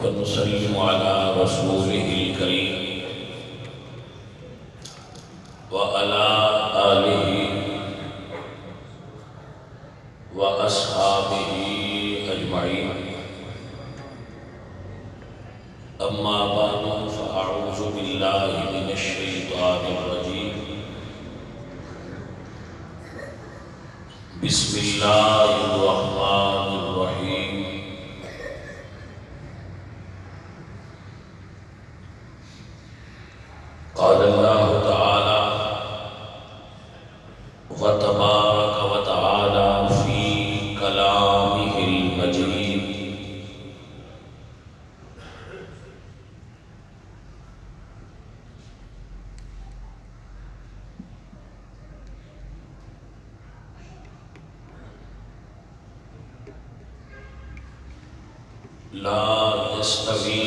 ونسلم على رسوله الكريم وعلى آله وأصحابه أجمعين. أما بعد فأعوذ بالله من الشيطان الرجيم. بسم الله الرحمن الرحيم. قال الله تعالى وتبارك وتعالى في كلامه المجيد. لا يستوي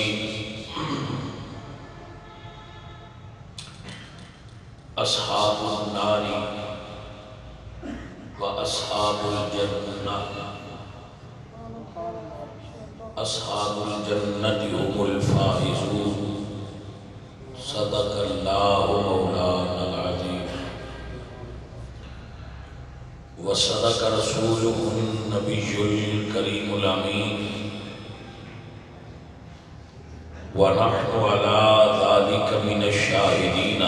أصحاب النار وأصحاب الجنة. أصحاب الجنة هم الفائزون. صدق الله مولانا العظيم وصدق رسوله النبي الكريم الأمين ونحن على ذلك من الشاهدين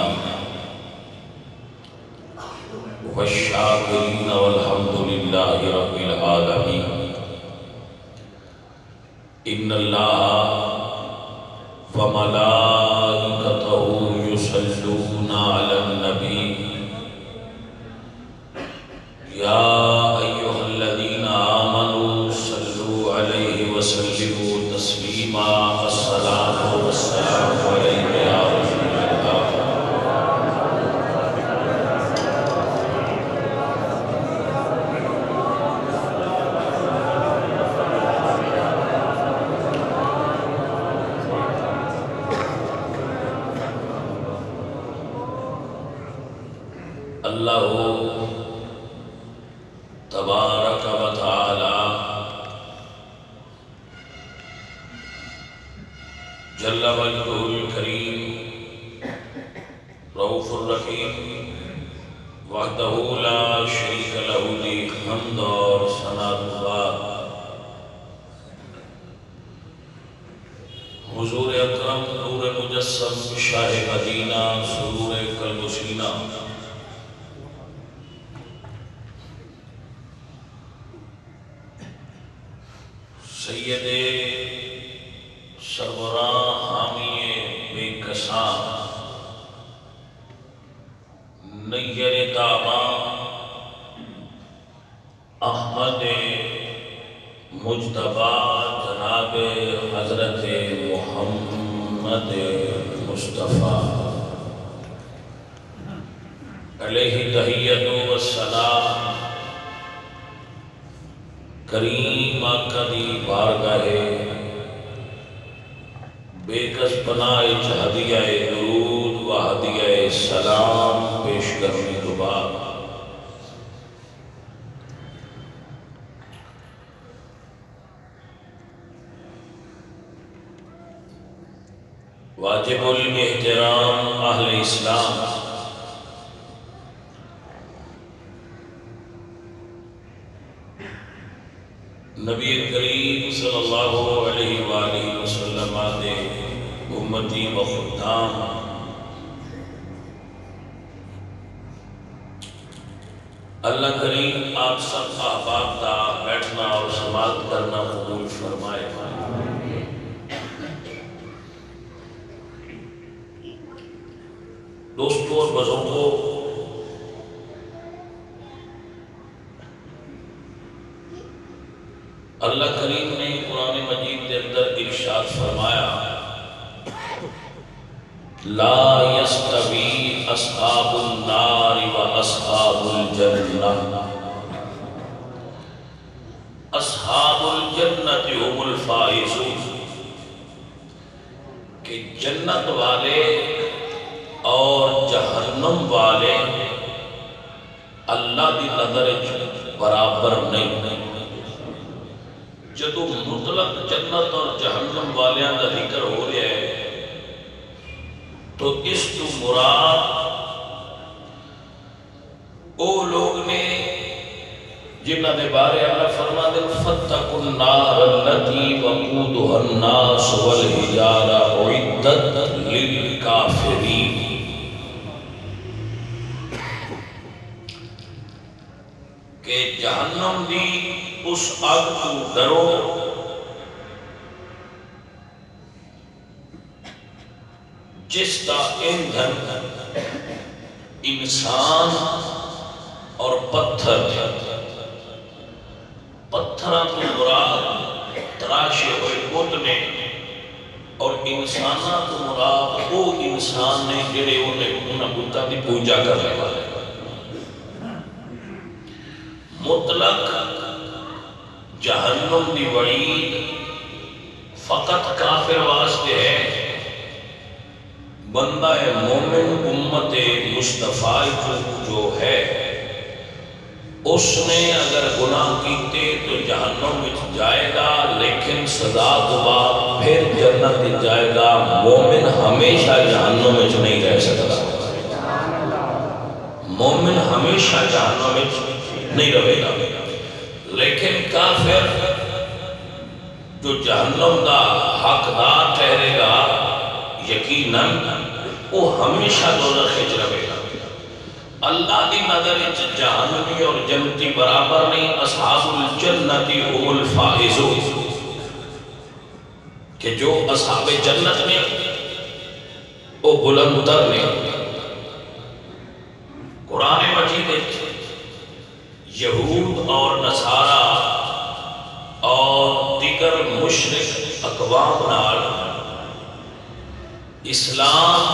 والشاكرين والحمد لله رب العالمين. إن الله وملائكته يصلون على النبي يا أيها الذين آمنوا صلوا عليه وسلموا تسليما. الصلاة والسلام عليك يا رسول الله. اللہ تبارک و تعالی جل وجہہ الکریم رؤوف الرحیم وحدہ لا شریک لہ لی حمد اور ثنا دعا. حضور اکرم نور مجسم شاہ مدینہ سرور قلب و سینہ سید سربراہ حامی بے کساں نیر تاباں احمد مجتبی جناب حضرت محمد مصطفیٰ علیہ تحیت و السلام. کریم آقا دی بارگاہ بے کس پناہ ہدیہ درود و ہدیہ سلام پیش کرنے کے بعد واجب الاحترام اہل اسلام نبی کریم صلی اللہ علیہ وآلہ وسلم دے امتی و خدام اللہ کریم آپ سب احباب دا بیٹھنا اور سماعت کرنا قبول فرمائے. دوستوں اور بزرگوں، اللہ کریم نے قرآن مجید کے اندر ارشاد فرمایا لا یستوی اصحاب النار و اصحاب الجنہ. اصحاب الجنت هم الفائزون کہ جنت والے اور جہنم والے اللہ دی نظر برابر نہیں. جدو مطلق جنت اور جہنم والیاں دا ذکر ہو رہا ہے تو اس تو مراد او لوگ نے جنہ دے بارے اللہ فرما دے فَاتَّقُوا النَّارَ الَّتِي وَقُودُهَا النَّاسُ وَالْحِجَارَةُ أُعِدَّتْ لِلْكَافِرِينَ کہ جہنم دی اس آگ کو ڈرو جس کا ایندھن انسان اور پتھر پتھراں تو مراد تراشے ہوئے بت نے اور انساناں تو مراد وہ انسان نے جڑے انہیں بتاں دی پوجا کرنے والے مطلق جہنم دی وعید فقط کافر واسطے ہے بندہ مومن امت مصطفیٰ جو ہے اس نے اگر گناہ کیتے تو جہنم میں جائے گا لیکن سزا کے بعد پھر جنت میں جائے گا مومن ہمیشہ جہنم میں نہیں رہ سکتا مومن ہمیشہ جہنم میں نہیں رہے گا لیکن کافر جو جہنم دا حقدار ٹھہرے گا یقیناً وہ ہمیشہ دوزخ وچ رہے گا اللہ دی نظر وچ جہنمی اور جنتی برابر نہیں اصحاب الجنت هم الفائزون کہ جو اصحاب جنت میں وہ بلند تر نے قرآن مجید یہود اور نصارہ اور دیگر مشرک اقوام نال اسلام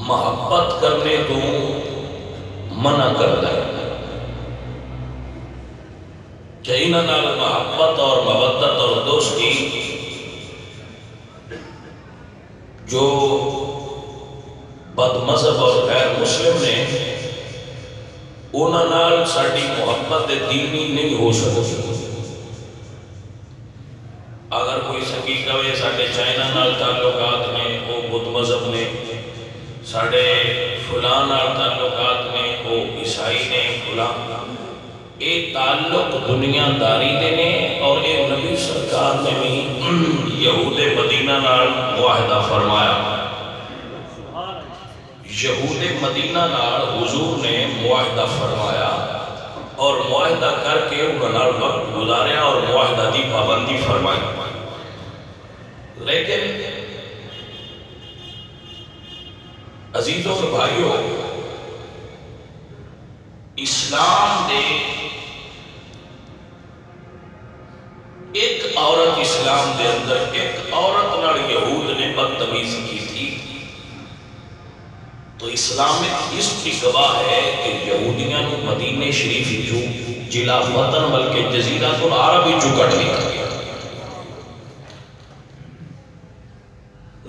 محبت کرنے کو منع کرتا ہے کہ انہاں نال محبت اور مودت اور دوستی جو بد مذہب اور غیر مسلم نے انہاں نال ساڈی محبت دینی نہیں ہو سکتی اگر کوئی سکی کہے ساڈے چائنا نال تعلقات میں وہ بدھ مذہب نے ساڈے فلان نال تعلقات میں وہ عیسائی نے فلان یہ تعلق دنیا داری دے نے اور یہ نبی سرکار نے بھی یہود مدینہ نال معاہدہ فرمایا یہود مدینہ نال حضور نے معاہدہ فرمایا اور معاہدہ کر کے انہوں نے وقت گزاریا اور معاہدہ دی پابندی فرمائی لیکن عزیزوں اور بھائیوں اسلام نے ایک عورت اسلام دے اندر ایک عورت نال یہود نے بدتمیزی کی تھی تو اسلام میں اس کی گواہ ہے کہ یہودیاں نے مدینہ شریف جو جلا وطن بلکہ جزیرہ العرب جو کٹ لیا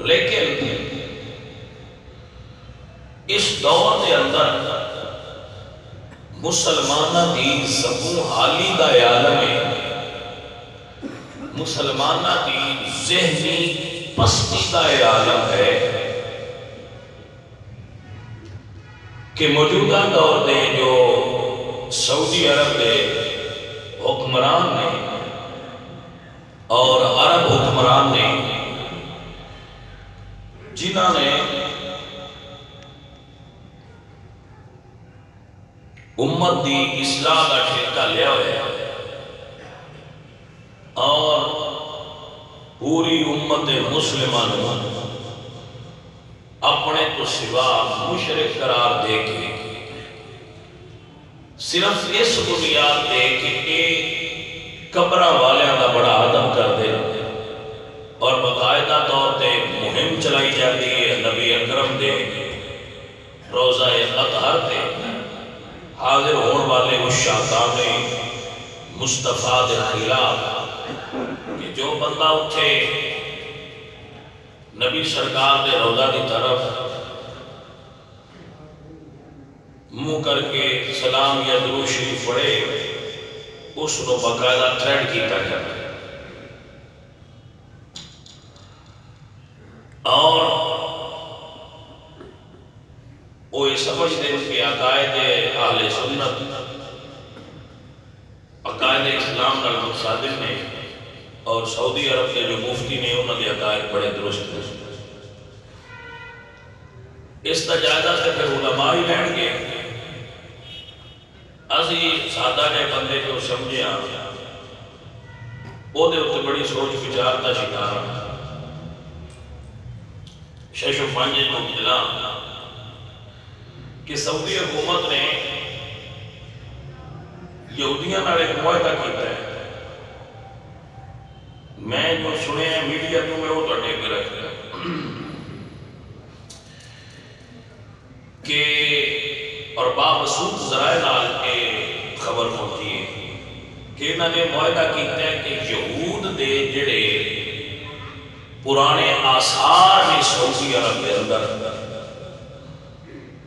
لیکن اس دور کے اندر مسلمانہ دی زبوں حالی دا عالم ہے مسلمانہ دی ذہنی پستی دا عالم ہے کہ موجودہ دور دے جو سعودی عرب دے حکمران نے اور عرب حکمران نے جنہاں نے امت دی اصلاح کا ٹھیکہ لیا ہوا اور پوری امت مسلمان اپنے تو سوا مشرک قرار دے کے صرف اس بنیاد دے کہ یہ قبرہ والیاں دا بڑا ادب کر دے اور باقاعدہ طور تے مہم چلائی جاتی ہے نبی اکرم دے روزہ اطہر تے حاضر ہونے والے اس شاہدام مصطفیٰ دے خلاف کہ جو بندہ اٹھے نبی سرکار دے روضہ دی طرف منہ کر کے سلام یا درود شریف پڑھے اس کو باقاعدہ تھریڈ کیتا جاتا ہے اور وہ یہ سمجھتے ہیں کہ عقائد اہل سنت عقائد اسلام نال متصادم نے اور سعودی عرب کے جو مفتی نے انہوں نے عقائد بڑے درست ہیں اس کا جائزہ سے پھر علماء ہی لین گے اسی سادہ جے بندے جو سمجھے وہ دے اتنے بڑی سوچ بچار کا شکار شیش و پانچ مبتلا کہ سعودی حکومت نے یہودیاں نال ایک معاہدہ کیتا ہے میں جو سنے ہیں میڈیا تو میں وہ تھوڑے اگے رکھ رہا کہ اور بابسوط ذرائع نال کے خبر پہنچی ہے کہ انہوں نے معاہدہ کیتا ہے کہ یہود دے جڑے پرانے آثار نے سعودی عرب کے اندر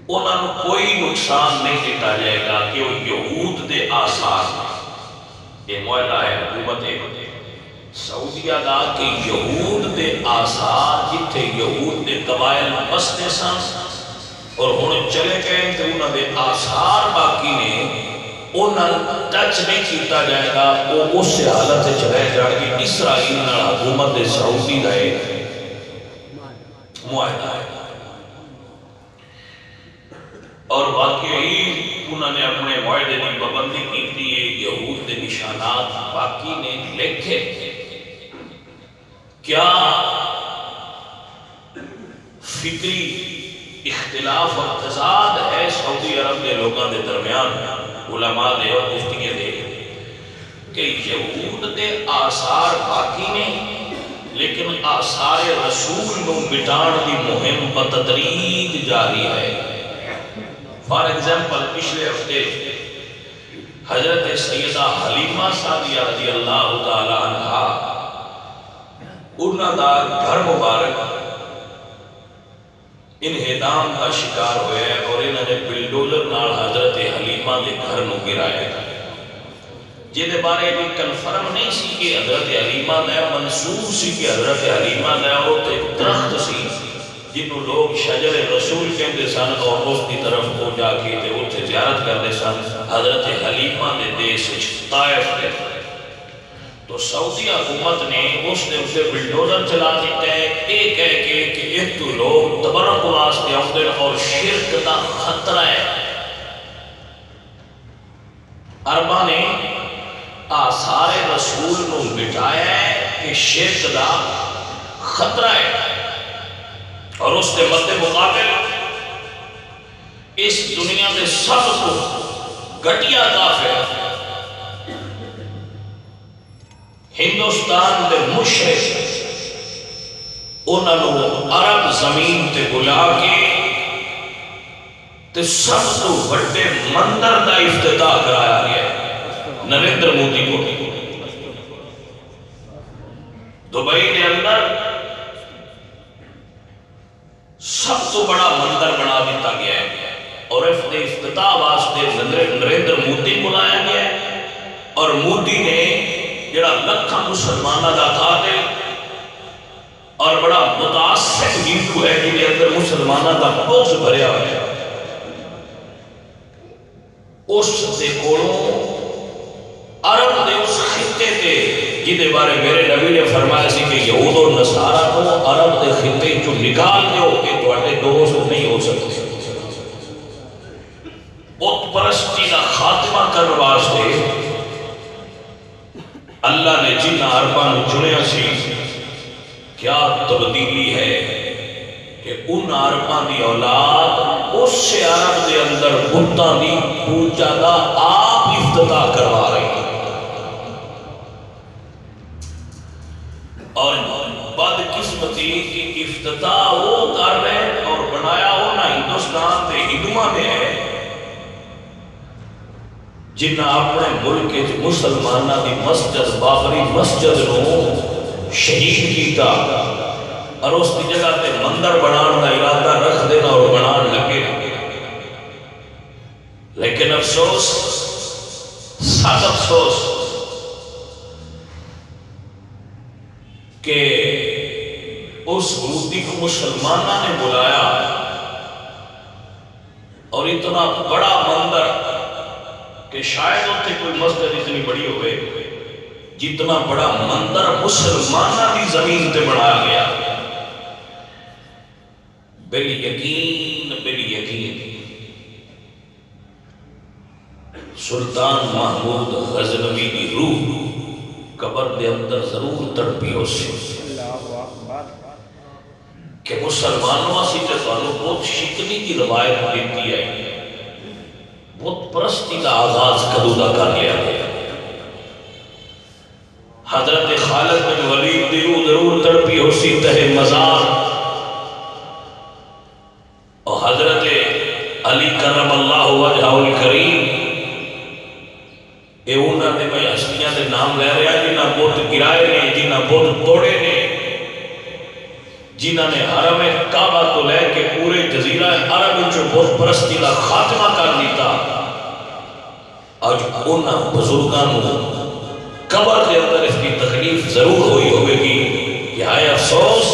انہوں نے کوئی نقصان نہیں دیتا جائے گا کہ وہ یہود دے آثار یہ معاہدہ ہے حکومت سعودیہ دا کہ یہود دے آثار جتھے یہود دے قبائل بستے سن اور ہن چلے گئے تو انہوں دے آثار باقی نے انہوں ٹچ نہیں کیتا جائے گا وہ اس حالت سے چلے جائے گی اسرائیل نال حکومت سعودی دا معاہدہ ہے اور واقعی انہوں نے اپنے معاہدے کی پابندی کی تھی یہود کے نشانات باقی نے لکھے کیا فکری اختلاف اور تضاد ہے سعودی عرب کے لوگوں کے درمیان علماء دے اور مفتیاں دے کہ یہود کے آثار باقی نے لیکن آثار رسول کو مٹان کی مہم بتدریج جاری ہے فار ایگزامپل پچھلے ہفتے حضرت سیدہ حلیمہ سعدیہ رضی اللہ تعالی عنہا انہوں دا گھر مبارک انہدام کا شکار ہوئے اور انہوں نے بلڈوزر نال حضرت حلیمہ دے گھر نو گرایا جہدے بارے بھی کنفرم نہیں سی کہ حضرت حلیمہ دا منصور سی کہ حضرت حلیمہ دا وہ درخت سی جنہوں لوگ شجر رسول کہتے سن اور اس کی طرف کو جا کے اتنے زیارت کرتے سن حضرت حلیمہ نے دیس طائف کے تو سعودی حکومت نے اس نے اسے بلڈوزر چلا دیتا ہے ایک کہہ کے کہ ایک تو لوگ تبرک واسطے آتے اور شرک کا خطرہ ہے عربہ نے آثار رسول کو مٹایا ہے کہ شرک کا خطرہ ہے اور اس کے مد مقابل اس دنیا میں سب کو گھٹیا کافر ہندوستان کے مشرک انہوں عرب زمین تے بلا کے تے سب تو بڑے مندر کا افتتاح کرایا گیا نریندر مودی کو دبئی کے اندر سب تو بڑا مندر بنا دیتا گیا ہے اور افتتاح واسطے نریندر مودی بلایا گیا ہے اور مودی نے جڑا لکھاں مسلمانہ دا قاتل اور بڑا متعصب ہندو ہے جنہیں اندر مسلمانہ دا بغض بھریا ہے اس دے کولوں عرب دے اس خطے تے جنہیں بارے میرے نبی نے فرمایا سی کہ یہود و نصارہ کو عرب دے خطے جو نکال دیو کہ تواڈے دوست نہیں ہو سکتے بت پرستی کا خاتمہ کرنے واسطے اللہ نے جن عرباں چنیا سی کیا تبدیلی ہے کہ ان عرباں دی اولاد اس سے عرب دے اندر بتاں دی پوجا دا آپ افتتاح کروا رہی ہے اور بدقسمتی کی افتتاح وہ کر رہے ہیں اور بنایا وہ نہ ہندوستان تے ہندوؤں نے ہے جنہ اپنے ملک کے مسلمانہ دی مسجد بابری مسجد نو شہید کیتا اور اس کی جگہ تے مندر بنان کا ارادہ رکھ دینا اور بنان لگے لیکن افسوس سخت افسوس کہ اس مودی کو مسلمانوں نے بلایا اور اتنا بڑا مندر کہ شاید اتنے کوئی مسجد اتنی بڑی ہوئے جتنا بڑا مندر مسلمانوں کی زمین تے بنایا گیا. بالیقین سلطان محمود غزنوی کی روح قبر دے اندر ضرور تڑپی ہو سی کہ مسلمانوں سے تانوں بہت شکنی کی روایت دیتی ہے، بہت پرستی کا آغاز کدو دا کر لیا گیا. حضرت خالد بن ولید دی روح ضرور تڑپی ہو سی تہ مزار، اور حضرت علی کرم اللہ وجہہ الکریم اے انہوں نے میں ہستیاں دے نام لے رہا جنہ بہت گرائے نے، جنہ بہت توڑے نے، جنہ نے حرم کعبہ تو لے کے پورے جزیرہ عرب جو بہت پرستی کا خاتمہ کر دیتا. آج انہوں بزرگانوں قبر کے اندر اس کی تکلیف ضرور ہوئی ہوئے گی کہ آئے افسوس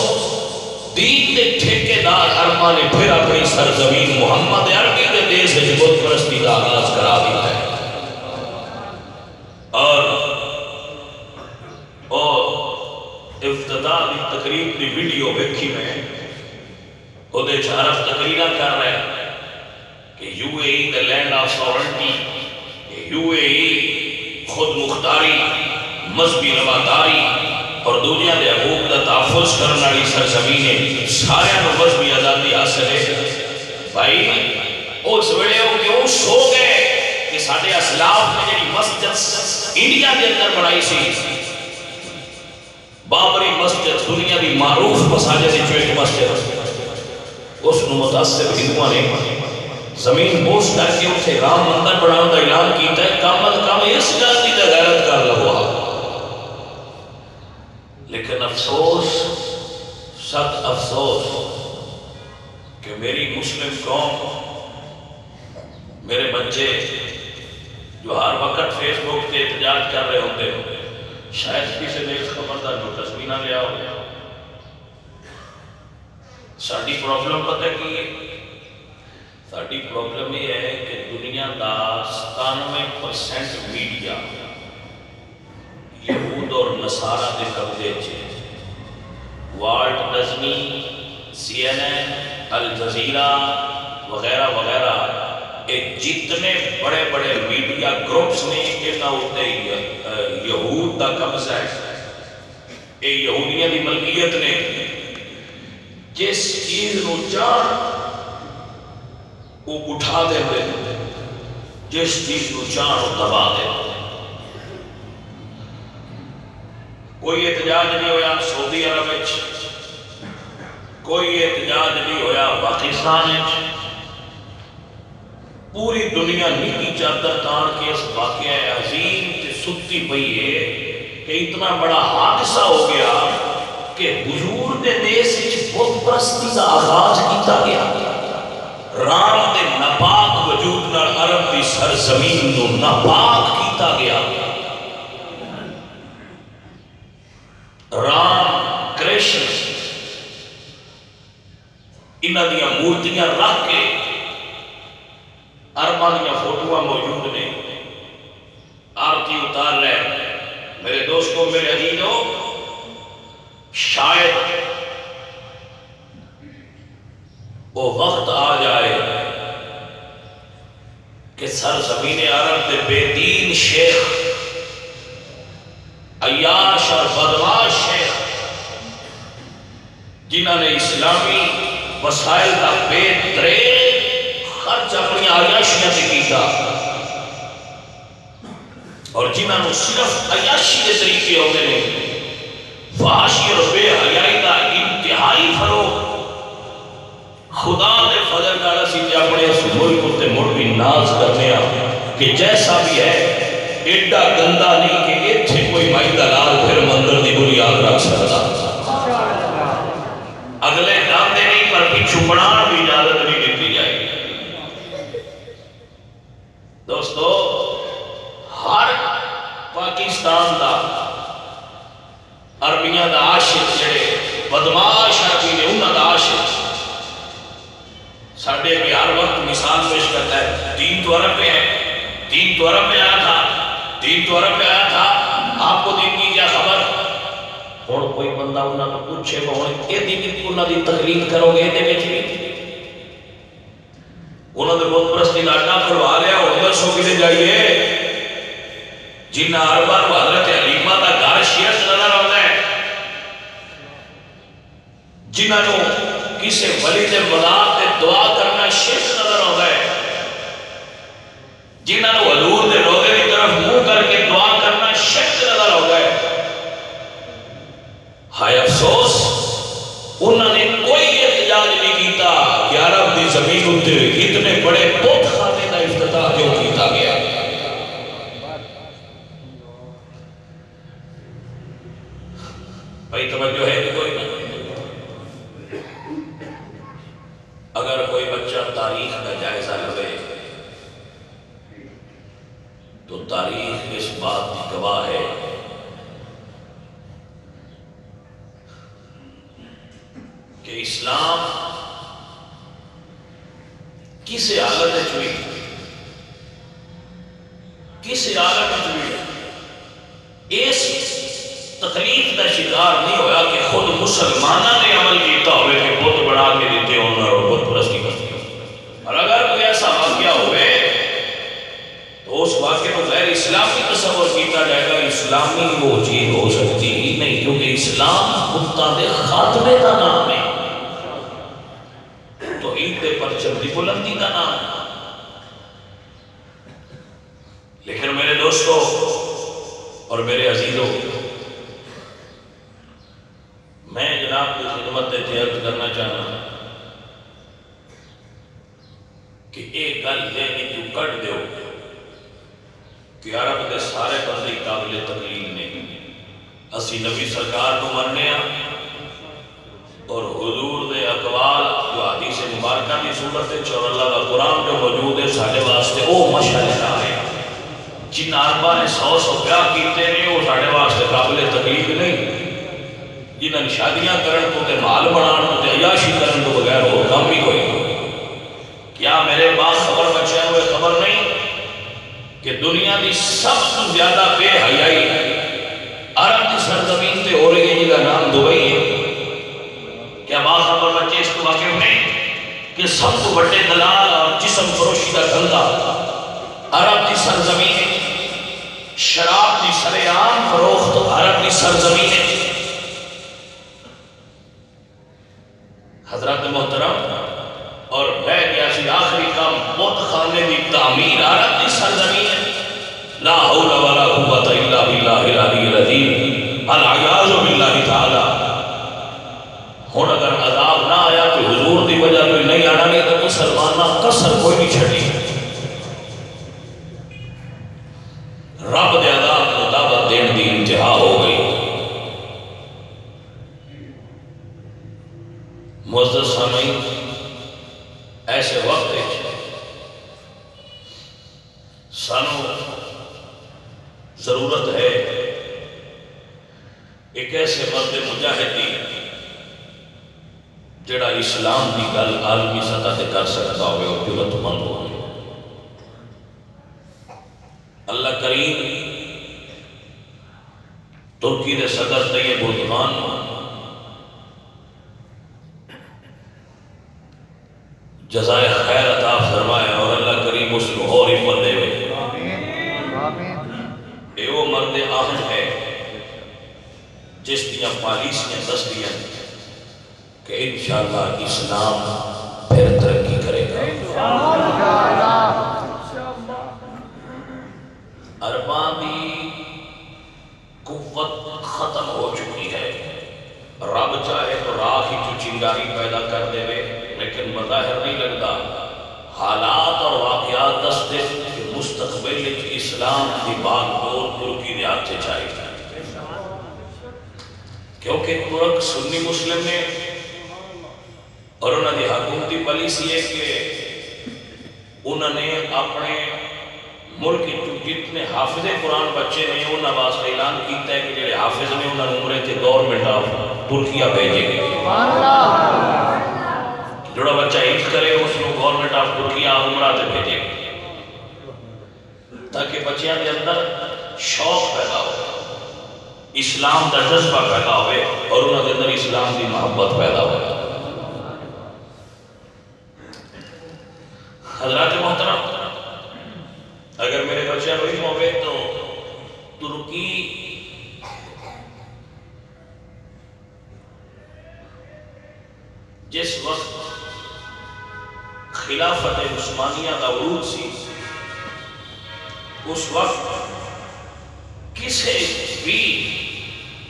دین کے ٹھیکیدار ارما نے پھر اپنی سرزمین محمد عربی کے دیش سے بت پرستی کا آغاز کرا دیتا ہے. اور افتتاح کی تقریب کی ویڈیو دیکھی میں وہ عرب تقریرہ کر رہے ہیں کہ U A E the land of sovereignty, U A E خود مختاری، مذہبی رواداری اور دنیا دے حقوق کا تحفظ کرنے والی سرزمین سارے مذہبی آزادی حاصل ہے. بھائی اس ویلے وہ کیوں سو گئے کہ سارے اسلاف نے جی مسجد انڈیا کے اندر بنائی سی، بابری مسجد دنیا کی معروف مساجد جو ایک مسجد، اس کو متاثر ہندوؤں نے زمین بوس کر کے اسے رام مندر بنانے کا اعلان کیتا ہے. کم از کم اس گل کی غیرت کر لو. لیکن افسوس، سخت افسوس کہ میری مسلم قوم، میرے بچے جو ہر وقت فیس بک پہ احتجاج کر رہے ہوتے ہیں، شاید کسی نے اس خبر کا نوٹس بھی نہ لیا ہو. ساری پرابلم پتہ کی ہے؟ ساری پرابلم یہ ہے کہ دنیا کا 97% میڈیا یہود اور نصارہ کے قبضے چ. والٹ ڈزنی، سی این این، الجزیرہ وغیرہ وغیرہ جتنے بڑے بڑے میڈیا گروپس نے انہاں ہوتے یہود کا قبضہ ہے، یہ یہودیاں دی ملکیت نے. جس چیز نو چاہن وہ اٹھا دے ہوئے، جس چیز نو چاہن وہ دبا دے. کوئی احتجاج نہیں ہویا سعودی عرب وچ، کوئی احتجاج نہیں ہویا پاکستان وچ. پوری دنیا نیکی چادر تان کے اس واقعہ عظیم تے ستی پئی ہے کہ اتنا بڑا حادثہ ہو گیا کہ حضور دے دیس وچ بت پرستی کا آغاز کیتا گیا. رام دے ناپاک وجود نال عرب دی سرزمین نو ناپاک کیتا گیا. رام، کرشن انہاں دیاں مورتیاں رکھ کے ارباں دیاں فوٹوਆਂ موجود نے، آرتی اتار رہے. میرے دوستوں، میرے عزیزوں، شاید وہ وقت آ جائے کہ سرزمین عرب دے بے دین شیخ، عیاش اور بدماش شیخ، جنہوں نے اسلامی وسائل کا بے دریغ خرچ اپنی عیاشیاں سے کیتا اور جنہوں نے صرف عیاشی کے طریقے ہوتے ہیں، فحاشی اور بے حیائی کا انتہائی فروغ. خدا نے فضل نال اسی تے اپنے اس ملک تے مڑ بھی ناز کرنے کہ جیسا بھی ہے ایڈا گندا نہیں کہ ایتھے کوئی مائی دا لال پھر مندر دی بنیاد رکھ سکتا. اگلے جاندے نہیں پر پچھو بنانا بھی اجازت نہیں دیتی جائے گی. دوستو، ہر پاکستان دا عربیاں دا عاشق جڑے بدماش عربی نے انہاں دا عاشق ساڑھے بھی ہر وقت مثال پیش کرتا ہے. دین تو عرب میں ہے، دین تو عرب میں آیا تھا، دین تو عرب میں آیا تھا، آپ کو دین کی کیا خبر؟ اور کوئی بندہ انہاں تو پوچھے گا اے دین انہاں دی تقلید کرو گے دے وچ بھی انہاں دے بت پرستی دا اڈا کھلوا لیا اور دسو کدے جائیے جنہاں عرباں نوں حضرت حلیمہ دا گھر شیعہ نظر آਉਂਦਾ ہے، جنہاں نوں کسے ولی دے مزار تے دعا کرنا شرک نظر آਉਂਦਾ ہے، جنہاں نوں حضور دے روضے دی طرف منہ کر کے دعا کرنا شرک نظر آਉਂਦਾ ہے. ہائے افسوس انہوں نے کوئی احتجاج نہیں کیتا کہ عرب دی زمین اتے اتنے بڑے بت خانے کا افتتاح کیوں کیتا گیا. بھائی توجہ ہے کہ کوئی نہ؟ اگر کوئی بچہ تاریخ کا جائزہ لے تو تاریخ اس بات کی گواہ ہے کہ اسلام کس حالت میں ہوئی، کس حالت میں ہوئی، اس تکلیف کا شکار نہیں ہوا کہ خود مسلمانہ نے عمل کیتا ہوئے کہ بت بنا کے دیتے ہوں اور بت پرستی کرتے ہیں. اور اگر کوئی ایسا واقعہ ہوئے تو اس واقعے کو غیر اسلامی تصور کیتا جائے گا. اسلامی وہ چیز ہو سکتی ہی نہیں کیونکہ اسلام بتاں دے خاتمے کا نام ہے، توحید دے پرچم دی بلندی کا نام ہے. لیکن میرے دوستو اور میرے عزیزوں، میں جناب کی خدمت سے عرض کرنا چاہنا کہ ایک گل یہ نہیں جو کٹ دیو کہ عرب دے سارے بندے قابل تقلید نہیں. اسی نبی سرکار کو مننے اور حضور دے اقوال جو حدیث مبارکہ کی صورت اور اللہ کا قرآن جو موجود ہے سارے واسطے وہ مشاہدہ ہے. جن عربہ نے 100 بیاہ کیتے ہیں وہ سارے واسطے قابل تقلید نہیں. جنہاں شادیاں کرن تو تے مال بنان تو تے عیاشی کرن تو بغیر وہ کام بھی کوئی نہیں. کیا میرے پاس خبر بچے ہوئے خبر نہیں کہ دنیا کی سب سے زیادہ بے حیائی عرب کی سرزمین تے ہو رہی ہے جن کا نام دبئی ہے؟ کیا باخبر بچے اس کو واقف نہیں کہ سب کو بڑے دلال اور جسم فروشی کا دھندا عرب کی سرزمین ہے، شراب کی سرعام فروخت عرب کی سرزمین ہے. حضرات محترم اور رہ گیا سی آخری کام بت خانے کی تعمیر عرب کی سرزمین ہے. لا حول ولا قوت الا باللہ العلی العظیم العیاذ باللہ تعالی. ہن اگر عذاب نہ آیا تو حضور دی وجہ تو نہیں آنا، نہیں تو مسلمانہ کسر کوئی نہیں چھڑی. رب دے عذاب کو دعوت دین دی انتہا ہو گئی. معزز سامعین، ایسے وقت سانو ضرورت ہے ایک ایسے مرد مجاہدی جڑا اسلام کی گل عالمی سطح سے کر سکتا ہوئے اور جرأت مند ہو. اللہ کریم ترکی دے صدر طیب اردوغان جزائے خیر عطا فرمائے اور اللہ کریم اس کو اور ہمت دے. اے وہ مرد آہن ہے جس دیاں پالیسیاں دستیاں کہ انشاءاللہ اسلام پھر ترقی کرے گا. عرباں دی قوت ختم ہو چکی ہے. رب چاہے تو راہ ہی جو چنگاری پیدا کر دے لیکن مظاہر نہیں لگتا. حالات اور واقعات دستے کہ مستقبل اسلام کی بات دور ترکی دے ہاتھ چاہیے کیونکہ ترک سنی مسلم نے اور انہوں نے حکومتی پالیسی ہے کہ انہوں نے اپنے ملک جتنے حافظ قرآن بچے نے انہوں نے واسطے اعلان کیتا ہے کہ جڑے حافظ نے انہوں نے عمرے تے گورنمنٹ آف ترکیہ بھیجے گی جڑا بچہ حفظ کرے اس کو گورنمنٹ آف ترکیہ عمرہ تے بھیجے گی تاکہ بچیاں کے اندر شوق پیدا ہو، اسلام کا جذبہ پیدا ہوئے اور انہوں کے اندر اسلام کی محبت پیدا ہوئے۔ حضرات محترم، اگر میرے بچے علم ہوئے تو ترکی جس وقت خلافت عثمانیہ کا عروج سی اس وقت کسی بھی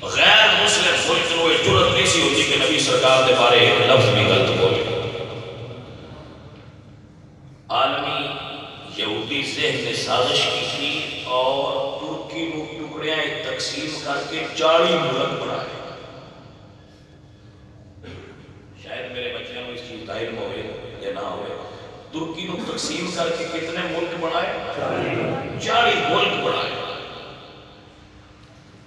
غیر مسلم ملک کو جرأت نہیں سی ہوتی کہ نبی سرکار کے بارے ایک لفظ بھی غلط بولے۔ عالمی یہودی ذہن نے سازش کی تھی اور ترکی کو ٹکڑیاں تقسیم کر کے 40 ملک بنائے۔ شاید میرے بچوں کو اس چیز کا علم ہوئے یا نہ ہوئے، ترکی کو تقسیم کر کے کتنے ملک بنائے؟ 40 ملک بنائے،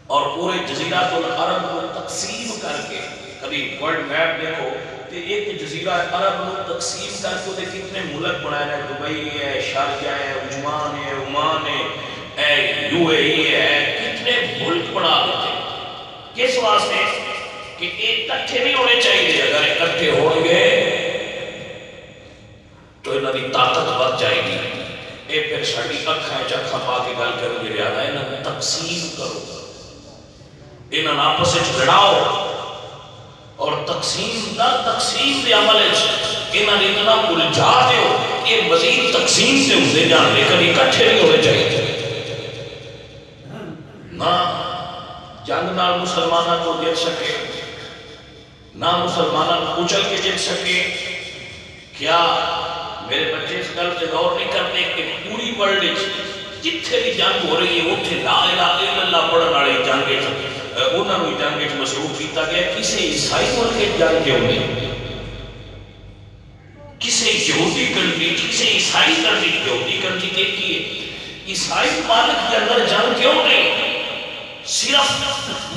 اور پورے جزیرہ العرب کو تقسیم کر کے، کبھی ورلڈ میپ دیکھو کہ ایک جزیرہ عرب کو تقسیم کر کے وہ کتنے ملک بنائے ہیں، دبئی ہے، شارجہ ہے، عجمان ہے، عمان ہے، یو اے ای ہے، کتنے ملک بنا دیتے ہیں۔ کس واسطے کہ ایک اکٹھے نہیں ہونے چاہیے، اگر اکٹھے ہوں گے تو انہوں کی طاقت بڑھ جائے گی۔ اے پھر ساڑی اکھائیں چکھاں پا کے گل کرو گے یاد ہے، انہوں تقسیم کرو، انہوں آپس سے لڑاؤ، اور تقسیم دے عمل انہوں نے اتنا الجھا دیو کہ مزید تقسیم سے ہوتے جان، لیکن اکٹھے نہیں ہونے چاہیے۔ نہ جنگ نال مسلمانوں کو جیت سکے، نہ مسلمانوں کو کچل کے جیت سکے۔ کیا میرے بچے اس گل سے غور نہیں کرتے کہ پوری ورلڈ جتھے بھی جنگ ہو رہی ہے اتنے لا الہ الا اللہ پڑھن والے جنگ انہوں نے جنگ مصروف کیتا گیا۔ کسی عیسائی ملک جنگ کیوں نہیں؟ کسی یہودی کنٹری، کسی عیسائی کنٹری، یہودی کنٹری دیکھیے عیسائی مالک کے اندر جنگ کیوں نہیں؟ صرف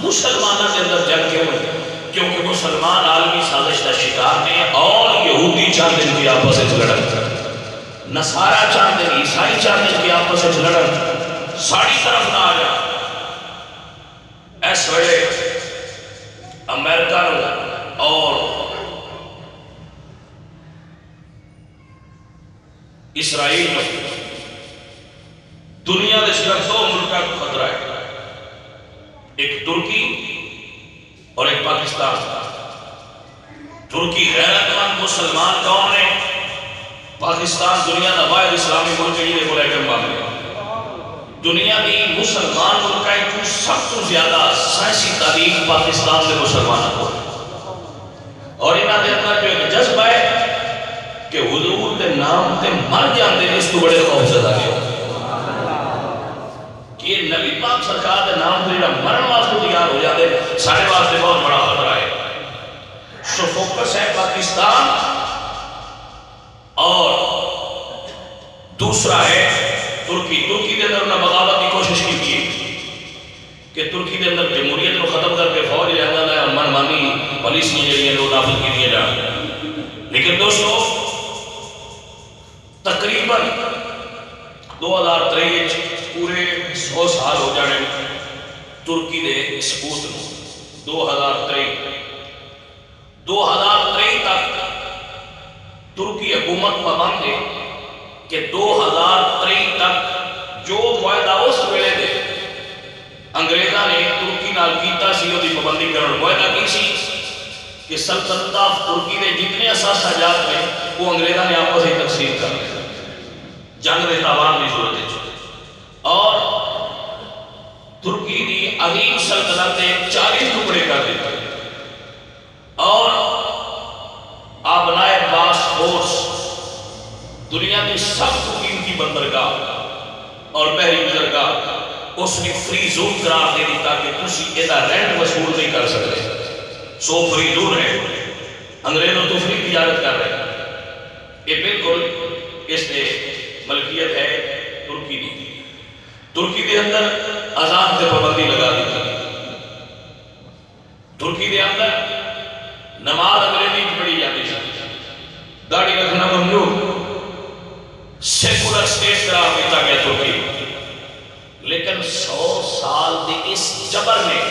مسلمانوں کے اندر جنگ کیوں نہیں؟ کیونکہ مسلمان عالمی سازش کا شکار ہیں اور یہودی چاہتے ہیں کہ آپس سے لڑن، نصارہ چاہتے ہیں، عیسائی چاہتے ہیں کہ آپس سے لڑن، ساڑی طرف نہ آ جا۔ اس ویلے امریکہ اور اسرائیل میں دنیا کے صرف 2 ملکوں کو خطرہ ہے، ایک ترکی اور ایک پاکستان۔ ترکی غیرت مند مسلمان قوم ہے، پاکستان دنیا کا واحد اسلامی ملک ہے، یہ بولے ایٹم بم ہے۔ دنیا کی مسلمان ملکیں تو سب تو زیادہ سائنسی تعلیم پاکستان کے مسلمانوں کو، اور انہوں نے اندر جو ایک جذبہ ہے کہ حضور کے نام تے مر جاندے ہیں، اس تو بڑے خوف زدہ نہیں ہو کہ یہ نبی پاک سرکار کے نام تے مرن واسطے تیار ہو جاتے، سارے واسطے بہت بڑا خطرہ ہے۔ سو فوکس ہے پاکستان، اور دوسرا ہے ترکی۔ ترکی کے اندر انہوں نے بغاوت کی کوشش کی کہ ترکی کے اندر جمہوریت کو ختم کر کے فوج لہذا ہے، من مانی پالیسیاں جڑیاں لوگ نافذ کی دیے جان۔ لیکن دوستو تقریباً 2023 پورے 100 سال ہو جانے ترکی دے سقوط نو۔ 2023 تک ترکی حکومت پابند ہے کہ 2023 تک جو معاہدہ اس ویلے دے انگریزاں نے ترکی نال کیتا سی وہ پابندی کرن، معاہدہ کی سی کہ سلطنت آف ترکی دے جتنے اثاثہ جات ہیں وہ انگریزاں نے آپس ہی تقسیم کر لیا جنگ دے تاوان کی صورت ہے، اور ترکی دی عظیم سلطنت نے 40 ٹکڑے کر دیتے، اور آبنائے باسفورس دنیا کی سب سے قیمتی بندرگاہ اور بحری گزرگاہ اس نے فری زون قرار دے دیتا کہ تسی ایدہ رینٹ وصول نہیں کر سکتے، سو فری زون ہے، انگریزوں تو فری تجارت کر رہے ہیں۔ یہ بالکل اس نے ملکیت ہے ترکی دی۔ ترکی دے اندر اذان تے پابندی لگا دی ترکی دے اندر نماز انگریزی پڑھی جاتی داڑھی رکھنا ممنوع سیکولر اسٹیٹ قرار دیتا گیا ترکی لیکن 100 سال دے اس جبر نے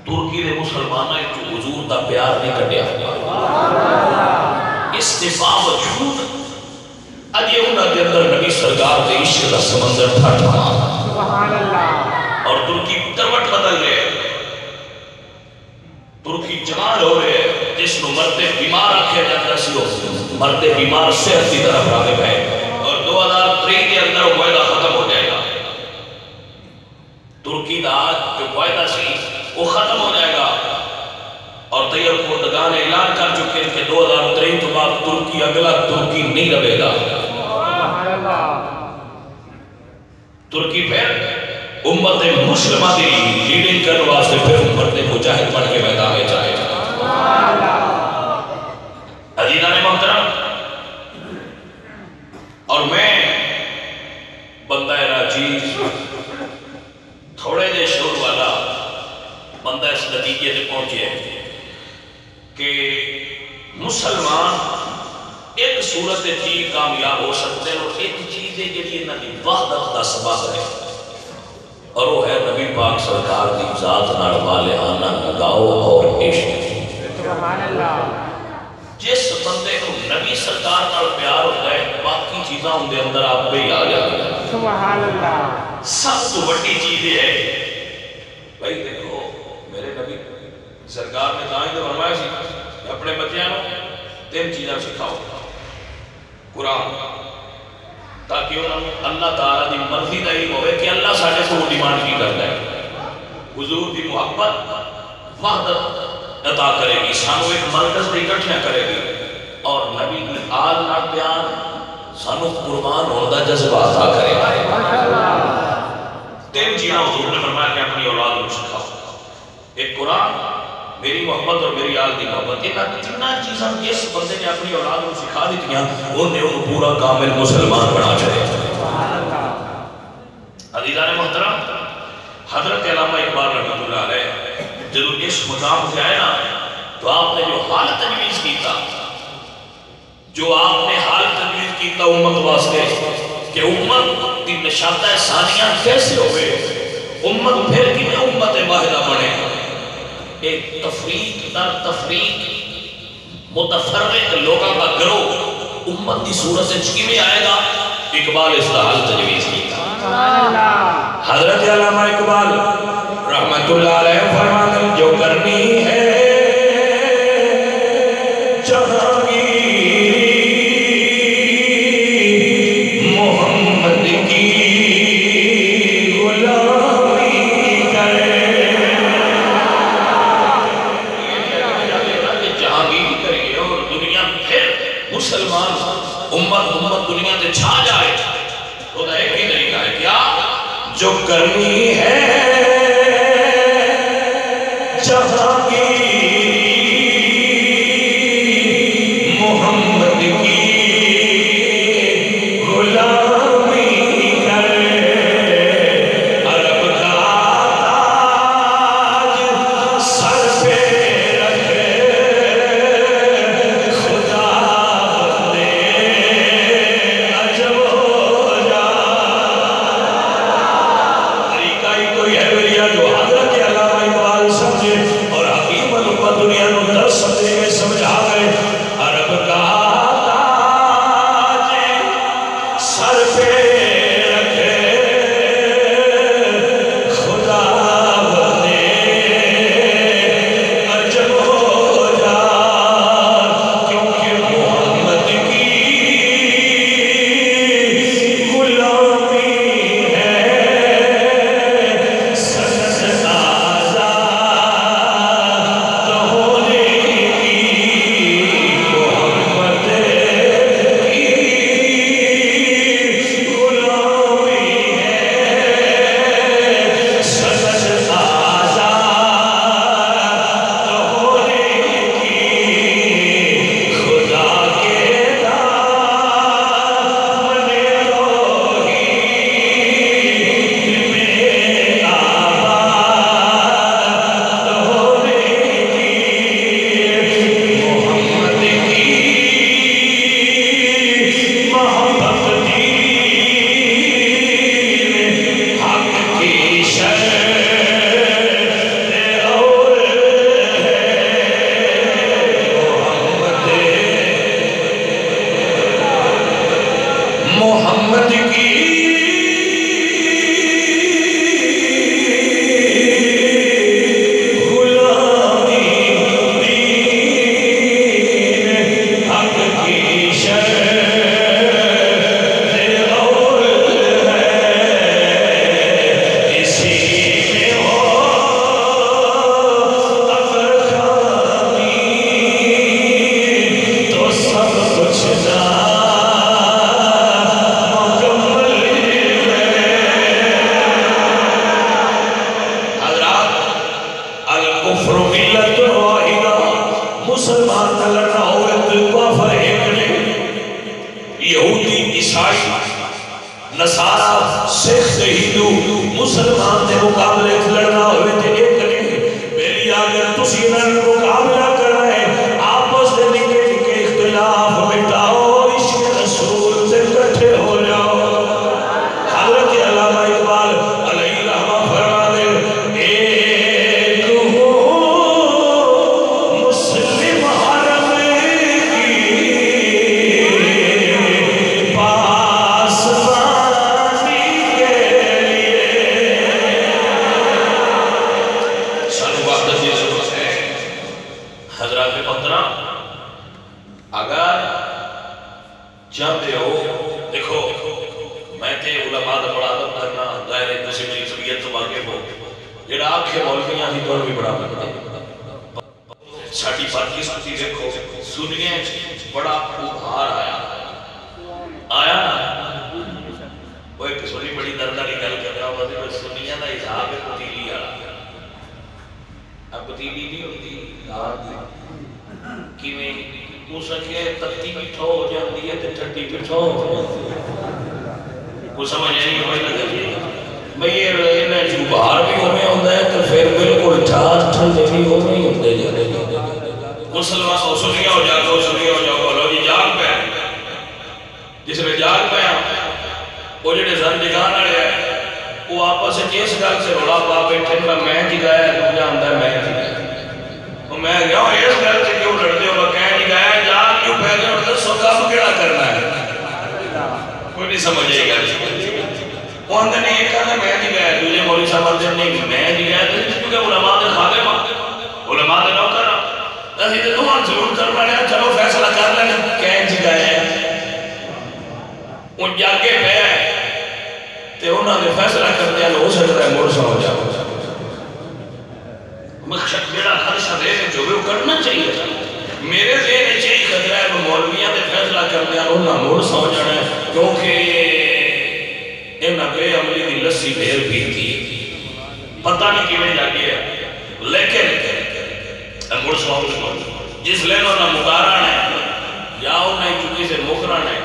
ترکی دے مسلمانوں جو حضور دا پیار نہیں کٹیا اس کے باوجود اجے انہاں دے اندر نبی سرکار دے عشق دا سمندر پھٹ رہا اور ترکی کروٹ بدل گئے ترکی جوان ہو رہے جس کو مرتے بیمار آکھیا جاتا سی مرتے بیمار صحت کی طرف راغب ہے اور 2003 کے اندر وہ معاہدہ ختم ہو جائے گا ترکی دا جو معاہدہ سی وہ ختم ہو جائے گا اور طیب خودگان اعلان کر چکے کہ 2003 تو بعد ترکی اگلا ترکی نہیں رہے گا ترکی پھر امت مسلمہ دی لیڈنگ کرنے واسطے پھر امت مجاہد بن کے میدان میں جائے عزیزان محترم اور میں بندہ راجیز تھوڑے دے شعور والا بندہ اس نتیجے سے پہنچے کہ مسلمان ایک صورت چیز کامیاب ہو سکتے ہیں اور ایک چیز ہے جی نبی وحدت دا سبب ہے اور وہ ہے نبی پاک سرکار کی ذات نال والہانہ لگاؤ اور عشق جس بندے کو نبی سرکار نال پیار ہوتا ہے باقی چیزاں ان دے اندر آپ پہ ہی آ جاتی ہیں سبحان اللہ سب تو بڑی چیز ہے بھائی دیکھو میرے نبی سرکار نے دائیں تو فرمایا سی اپنے بچیاں کو 3 چیزیں سکھاؤ قرآن تاکہ انہوں اللہ تعالیٰ دی مرضی دا علم ہوئے کہ اللہ ساڑھے کو ڈیمانڈ کی کرتا ہے حضور دی محبت وحدت عطا کرے گی سانو ایک مرکز دی اکٹھیاں کرے گی اور نبی کی آل نہ پیار سانو قربان ہوتا جذبہ عطا کرے گی 3 چیزیں حضور نے فرمایا کہ اپنی اولاد کو سکھاؤ ایک قرآن میری محبت اور میری آل دی محبت یہ تینہ چیزاں جس بندے نے اپنی اولاد کو سکھا دیتی ہیں انہیں وہ پورا کامل مسلمان بنا چاہے عزیزان محترم حضرت علامہ اقبال رحمۃ اللہ علیہ جب اس مقام سے آئے نا تو آپ نے جو حال تجویز کیتا کیتا امت واسطے کہ امت دی نشاتہ ثانیہ کیسے ہوئے امت پھر کی میں امت واحدہ بنے ایک تفریق در تفریق متفرق لوگوں کا گروہ امت دی صورت سے چکی میں آئے گا اقبال اس کا حل تجویز کیتا حضرت علامہ اقبال رحمت اللہ علیہ فرماتے جو کرنی ہے جو کرنی ہے جہاں کی محمد کی غلامی کرے عرب کا تاج سر پہ رکھے خدا دے عجب ہو جا نصارا سکھ ہندو مسلمان کے مقابلے لڑنا ہوئے تھے ایک نہیں میری اگر تسی انہاں نے مقابلہ کر رہے آپس میں نکے نکے اختلاف مٹاؤ عشق رسول سے کٹھے ہو جاؤ حضرت علامہ اقبال علیہ رحمہ فرما دے ایک ہو مسلم حرم کی پاسبانی کے لیے سن وقت کی ضرورت ہے حضرات محترم اگر چاہتے ہو دیکھو میں تے علماء دا بڑا ادب کرنا دائرے کسی میری طبیعت تو واقف ہو جڑا آنکھیں مولویاں ہی تو بھی بڑا کرتے ساڑھی پاکی سکتی دیکھو سنیے بڑا ابھار آیا وہ ایک سنی بڑی درداری گل کر رہا ہوں سنیاں دا حساب ہے پتیلی آیا اب پتیلی نہیں ہوتی کیویں ہو سکے تتی پٹھو ہو جاندی ہے تے ٹھٹی پٹھو ہو جاندی ہے کو سمجھ نہیں ہوئی لگی بھئی یہ انہیں جو باہر بھی ہونے ہوندہ ہے تو پھر بالکل ٹھاٹ ٹھنڈے بھی ہونے ہی ہوندے جانے مسلمان کو سنیا ہو جاگو سنیا ہو جاگو لو جی جاگ پہ جس میں جاگ پہ وہ جنہیں زن جگان آڑے ہیں وہ آپس سے جیس گل سے روڑا پا بیٹھے میں جگایا تو جاندہ ہے میں جگایا میں گیا ہوں اس گھر سے کیوں لڑتے ہو کہیں نہیں گیا جان کیوں پہلے ہوتا سو کام کیڑا کرنا ہے کوئی نہیں سمجھے گا وہ اندر نہیں یہ کہا میں نہیں گیا تجھے مولی صاحب عرض نہیں میں نہیں گیا کیونکہ علماء دے خادم علماء دے نوکر اسی تے تمہاں ضرور کر پڑے چلو فیصلہ کر لینا کہیں جی گئے ان جاگے پہ تے انہاں نے فیصلہ کر دیا ہو سکتا ہے مرسا ہو جاؤ مقصد میرا خدشہ دے میں جو بھی کرنا چاہیے میرے ذہن چاہیے خدرہ ہے وہ مولویاں دے فیصلہ کر دیا انہاں موڑ سو جانا ہے کیونکہ انہاں بے عملی دی لسی پھر بھی تھی پتہ نہیں کیویں جا گیا لیکن موڑ سو جس لین انہاں مقارن ہے یا انہیں چکی سے مقرن ہے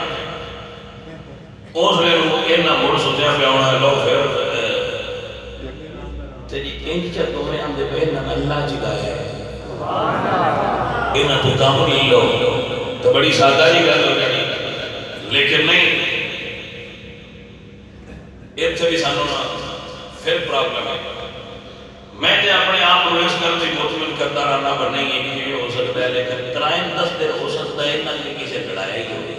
اس لین انہاں موڑ سو جا پہ آنا ہے لو پھر تیری کہیں چاہ تمہیں ہم دے پہنا اللہ جگا ہے انہاں تو کام نہیں لو تو بڑی سادہ جی گل ہو جائے لیکن نہیں ایتھے بھی سانو نا پھر پرابلم ہے میں تے اپنے آپ کو اس گل سے مطمئن کرتا رہنا پر نہیں ہے کہ یہ ہو سکتا ہے لیکن کرائم 10 دیر ہو سکتا ہے انہاں نے کسی لڑایا ہی ہوئی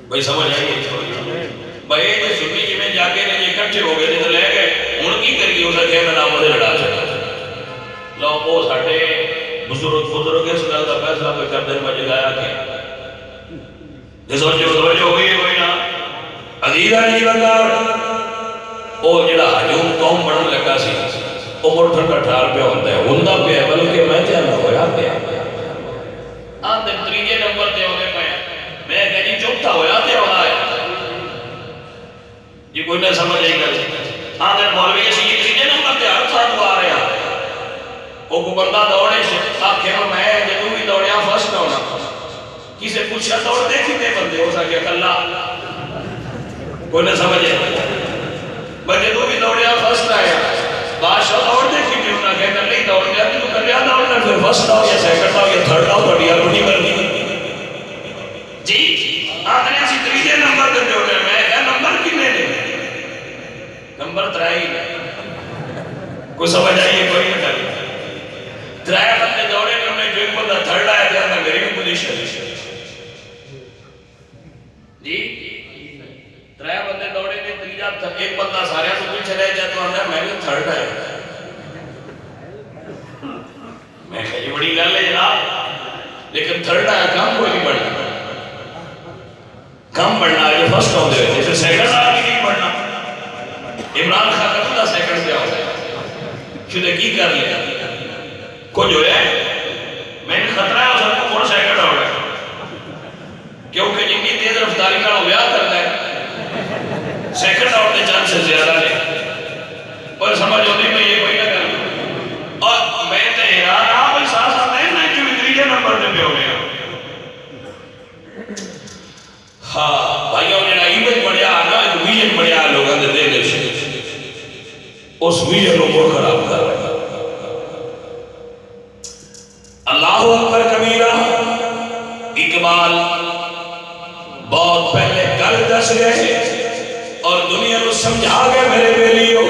بھائی سمجھ آئیے بھائی یہ سنی جی میں جا کے نہیں اکٹھے ہو گئے تو لے گئے ہوں کی کریے اسے کہ میں نام مجھے لڑا چکا لو وہ ساٹھے بزرگ اس گل کا فیصلہ پہ کر دیں مجھے گایا کہ جس وجہ ہوئی ہے کوئی نا عزیزہ نہیں بندہ وہ جڑا حجوم قوم بڑھن لگا سی وہ مرٹھن کا ٹھار پہ ہوتا ہے ہندہ پہ ہے بلکہ میں تیار نہ ہویا پہ آن دن تریجے نمبر تے ہونے پہ میں کہنی چوکتا ہویا تے ہونا ہے یہ کوئی نہ سمجھ آئی گا آدھر مولوی اسی یہ تریجے نمبر تے ہر ساتھ آ رہے ہیں وہ کو بندہ دوڑے سے آکھے میں جدو بھی دوڑیا فرسٹ ہونا کسے پوچھا دوڑ دے کتے بندے ہو سکے اللہ کوئی نہ سمجھ آئی میں جدو بھی دوڑیا فرسٹ آیا بادشاہ دوڑ دے کتے ہونا کہتا نہیں دوڑ دیا تو کر لیا دوڑنا پھر فرسٹ آؤ یا سیکنڈ آؤ یا تھرڈ آؤ تو ڈیا روٹی بن گئی جی آدھر اسی تریجے نمبر تے دوڑے میں کہا نمبر کنے دے نمبر 3 کوئی سمجھ آئیے کوئی نہ کری 3 بندے دوڑے میں انہیں جو ایک بندہ تھرڈ آیا تھا میں میری بھی پوزیشن جی 3 بندے دوڑے میں تریجا ایک بندہ سارے تو پیچھے رہ جائے تو آتا ہے میں بھی تھرڈ آیا میں کہا یہ بڑی گل ہے جناب لیکن تھرڈ آیا کام کوئی نہیں بڑھنا کم بڑھنا ہے جو فرسٹ ہوں دے جیسے سیکنڈ آیا نہیں بڑھنا عمران خان کا پتہ سیکنڈ پہ آتا ہے شدہ کی کر لیا کو جو ہے میں نے خطرہ ہے اسے کو موڑ سیکنڈ ہو گیا کیونکہ جنگی تیز رفتاری کا ویاہ کرتا ہے سیکنڈ آؤٹ کے چانس سے زیادہ لے پر سمجھ ہوتی میں یہ کوئی نہ کروں اور میں تے حیران آپ اس ساتھ آتا ہے نا جو تریجے نمبر پہ ہو گیا ہاں بھائیوں نے صوفیت کو خراب کر رہے ہیں۔ اللہ اکبر کبیرہ اقبال بہت پہلے کل دس گئے اور دنیا کو سمجھا گئے میرے بیلیوں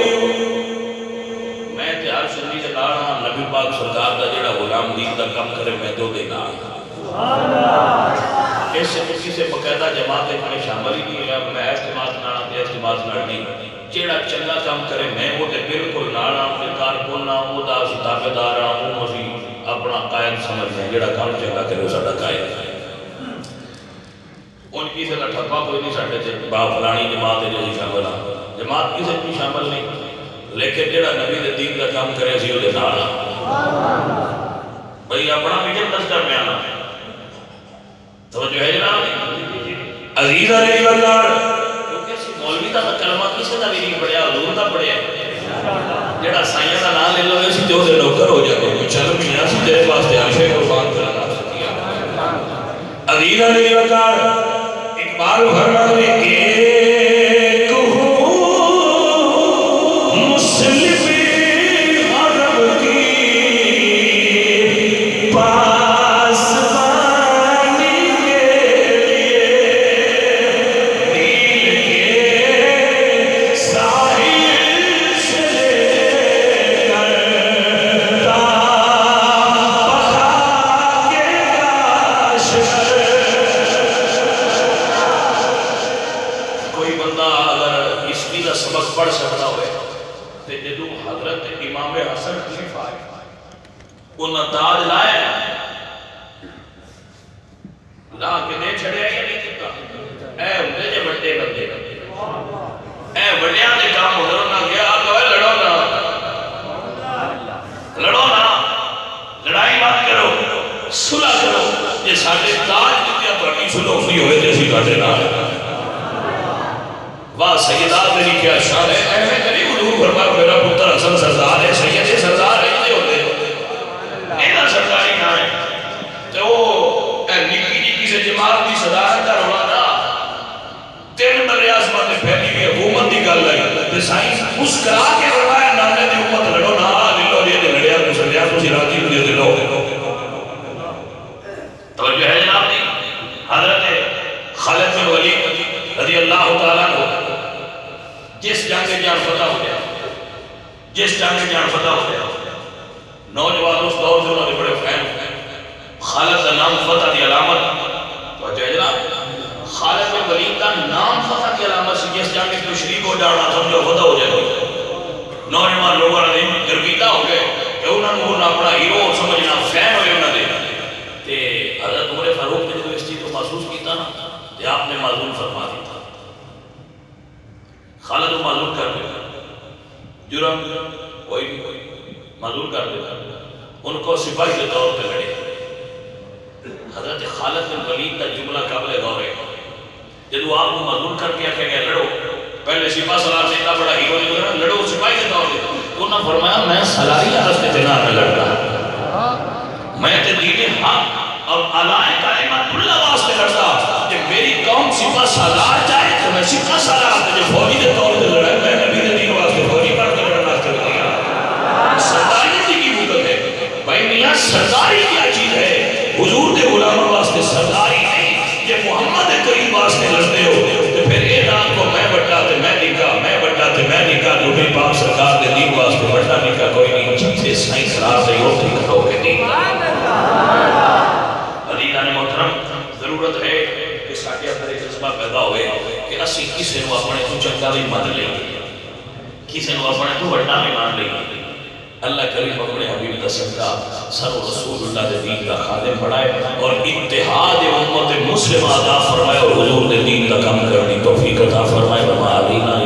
میں تیار سنی کے لانا نبی پاک سرکار دا جڑا غلام دین دا کم کرے میں دو دینا اس سے کسی سے بقیدہ جماعت میں شامل ہی نہیں ہے میں اس جماعت نانا تے اس جماعت نانا جڑا چنگا کام کرے میں وہ تے بالکل نانا اپنے کارکن نہ وہ دا تابع دار ہوں اسی اپنا قائد سمجھیں جڑا کام چنگا کرے وہ ساڈا قائد ہے ان کی سے ٹھپا کوئی نہیں ساڈے تے با فلانی جماعت ہے جو شامل ہے جماعت کسی بھی شامل نہیں لیکن جڑا نبی دے دین دا کام کرے اسی وہ نال بھئی اپنا ویژن دس کر بیان توجہ ہے جناب عزیز علیہ وقار کیونکہ اسی مولوی دا کلمہ کسی دا بھی نہیں پڑھیا حضور دا پڑھیا جڑا سائیاں دا نام لے لو اسی جو دے نوکر ہو جائے چل میاں سی تیرے واسطے عرشے قربان کرنا سکیا عزیز علیہ وقار اقبال فرما دے ایک ہو مسلم عرب کی پڑھ سکتا ہوئے تے جدو حضرت امام حسن خلیفہ انہاں تاج لائے لا کے دے چھڑے یا نہیں دیتا اے ہوندے جے بڑے بندے اے بڑیاں دے کام حضور نہ گیا آگا لڑو نا لڑائی بات کرو صلح کرو یہ ساڑھے تاج دیتیا تو اپنی صلح نہیں ہوئے جیسی کاٹے نہ واہ سیدہ میری کیا شان ہے اے میری حضور فرمایا میرا پتر حسن سردار ہے سید سردار ہے یہ ہوتے اینا سرداری نہ ہے تو وہ نکی نکی سے جماعت کی صدارت کا رولانا تین بر آسمان نے پھیلی ہوئی حکومت کی گل ہے تو سائنس مسکرا کے فرمایا نانے دی امت لڑو نہ لڑو یہ لڑیا مسلیا کسی راضی ہو دے لو توجہ ہے جناب دی حضرت خالد بن ولید رضی اللہ تعالیٰ عنہ جس جنگ جان فتح ہو گیا جس جنگ جان فتح ہو گیا نوجوان اس دور سے انہوں نے بڑے فین خالد کا نام فتح دی علامت تو جناب خالد بن ولید کا نام فتح کی علامت سے جس جنگ تو شریک ہو جانا سمجھو فتح ہو جائے نوجوان لوگوں نے گرگیدہ ہو گئے کہ انہوں نے اپنا ہیرو سمجھنا فین ہوئے انہوں نے تے حضرت عمر فاروق نے جو اس چیز کو محسوس کیتا نا تے آپ نے معذور فرما دیتا خالد کو معذور کر دے جرم کوئی معذور کر دے ان کو سپاہی کے طور پہ لڑے حضرت خالد بن ولید کا جملہ قابل غور ہے جب آپ کو معذور کر کے کہہ گیا لڑو پہلے سپاہ سالار سے اتنا بڑا ہیرو نہیں لڑا لڑو سپاہی کے طور پہ تو انہوں نے فرمایا میں سلاری رستے تنا میں لڑ رہا میں تے دین حق اور علائے کائمت اللہ واسطے لڑتا کہ میری قوم سپاہ سالار چاہے تو میں سپاہ سالار تے جو فوجی دے طور پہ لڑا میں نبی دے دین واسطے فوجی پر کے لڑنا چاہتا سرداری کی بوکت ہے بھائی میاں سرداری کیا چیز ہے حضور دے غلاموں واسطے سرداری نہیں یہ محمد کریم واسطے لڑتے ہو تو پھر یہ رات کو میں بڑھتا تے میں نکا میں بڑھتا تے میں نکا نبی پاک سرکار دے دین واسطے بڑھتا نکا کوئی نہیں چیزیں سائنس راہ سے ہو تھی کرو کے دین عزیزان محترم ضرورت ہے کہ ساکے اندر ایک جذبہ پیدا ہوئے کہ اسی کسی نو اپنے تو چنگا بھی مان لیں کسی نو اپنے تو بڑھنا بھی مان لیں اللہ کریم اپنے حبیب کا صدقہ سر رسول اللہ دے دین کا خادم بڑھائے اور اتحاد امت مسلم عطا فرمائے اور حضور دے دین کا کام کرنی توفیق عطا فرمائے وما علینا